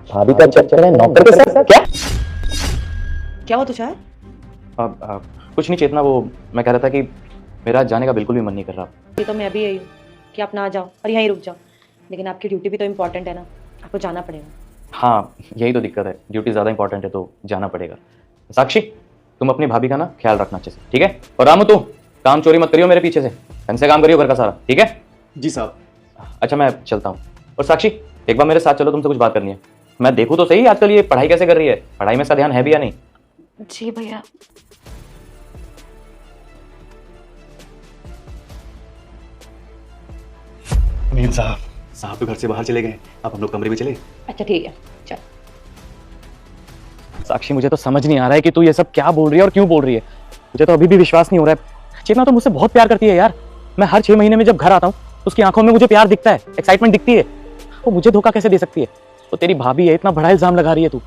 भाभी का चक्कर है नौकर के साथ क्या? क्या हुआ तुषार? कुछ नहीं चेतना, वो मैं कह रहा था कि मेरा आज जाने का बिल्कुल भी मन नहीं कर रहा। ये तो मैं भी यही हूँ कि आप ना जाओ और यहीं रुक जाओ, लेकिन आपकी ड्यूटी भी तो इम्पोर्टेंट है ना, आपको जाना पड़ेगा। हाँ यही तो दिक्कत है, ड्यूटी ज़्यादा इंपॉर्टेंट है तो जाना पड़ेगा। साक्षी तुम अपनी भाभी का ना ख्याल रखना अच्छे से, ठीक है? और रामू तू काम चोरी मत करियो मेरे पीछे से, ढंग से काम करियो घर का सारा, ठीक है? जी साहब। अच्छा मैं चलता हूँ। और साक्षी एक बार मेरे साथ चलो, तुमसे कुछ बात करनी है। मैं देखूँ तो सही आजकल ये पढ़ाई कैसे कर रही है, पढ़ाई में इसका ध्यान है भी या नहीं? जी भैया। अमीन साहब तो घर से बाहर चले गए, अब हम लोग कमरे में चले। अच्छा ठीक है, चल। साक्षी मुझे तो समझ नहीं आ रहा है कि तू ये सब क्या बोल रही है और क्यों बोल रही है। मुझे तो अभी भी विश्वास नहीं हो रहा है। चेतना तो मुझसे बहुत प्यार करती है यार। मैं हर 6 महीने में जब घर आता हूँ उसकी आंखों में मुझे प्यार दिखता है, एक्साइटमेंट दिखती है। वो मुझे धोखा कैसे दे सकती है? तो तेरी भाभी है, इतना बड़ा इल्जाम लगा रही है तू।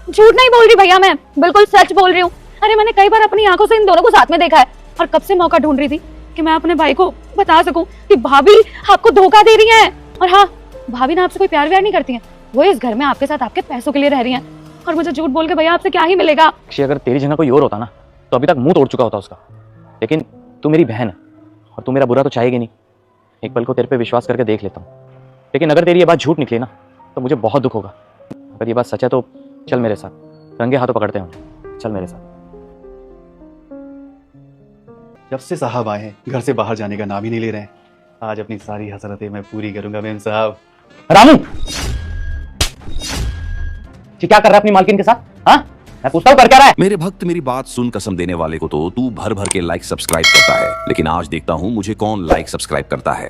झूठ नहीं बोल रही भैया, मैं बिल्कुल सच बोल रही हूँ। अरे मैंने कई बार अपनी आंखों से इन दोनों को साथ में देखा है और कब से मौका ढूंढ रही थी कि मैं अपने भाई को बता सकूं कि भाभी आपको धोखा दे रही हैं। और हाँ, भाभी ना आपसे कोई प्यार व्यार नहीं करती हैं, वो इस घर में आपके साथ आपके पैसों के लिए रह रही हैं। और मुझे झूठ बोल के भैया आपसे क्या ही मिलेगा। अगर तेरी जगह कोई और होता ना तो अभी तक मुंह तोड़ चुका होता उसका, लेकिन तू मेरी बहन है और तू मेरा बुरा तो चाहेगी नहीं। एक पल को तेरे पे विश्वास करके देख लेता हूँ, लेकिन अगर तेरी ये बात झूठ निकली ना तो मुझे बहुत दुख होगा। अगर ये बात सच है तो चल मेरे साथ, रंगे हाथों पकड़ते हैं, चल मेरे साथ। जब से साहब आए हैं घर से बाहर जाने का नाम ही नहीं ले रहे हैं। आज अपनी सारी हसरतें मैं पूरी करूंगा मेम साहब। रामू ये क्या कर रहा है अपनी मालकिन के साथ? हाँ मैं पूछता हूँ कर क्या रहा है? मेरे भक्त मेरी बात सुन कसम देने वाले को तो तू भर भर के लाइक सब्सक्राइब करता है, लेकिन आज देखता हूँ मुझे कौन लाइक सब्सक्राइब करता है।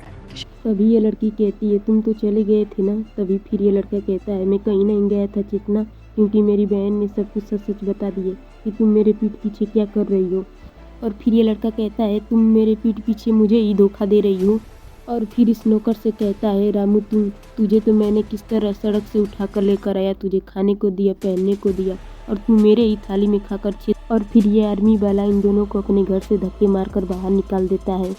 तभी ये लड़की कहती है तुम तो चले गए थे ना, तभी फिर ये लड़का कहता है मैं कहीं नहीं गया था चेतना, क्योंकि मेरी बहन ने सब कुछ सच सच बता दिए कि तुम मेरे पीठ पीछे क्या कर रही हो। और फिर ये लड़का कहता है तुम मेरे पीठ पीछे मुझे ही धोखा दे रही हो। और फिर इस नौकर से कहता है रामू तुझे तो मैंने किस तरह सड़क से उठा कर लेकर आया, तुझे खाने को दिया, पहनने को दिया और तू मेरे ही थाली में खाकर और फिर ये आर्मी वाला इन दोनों को अपने घर से धक्के मारकर बाहर निकाल देता है।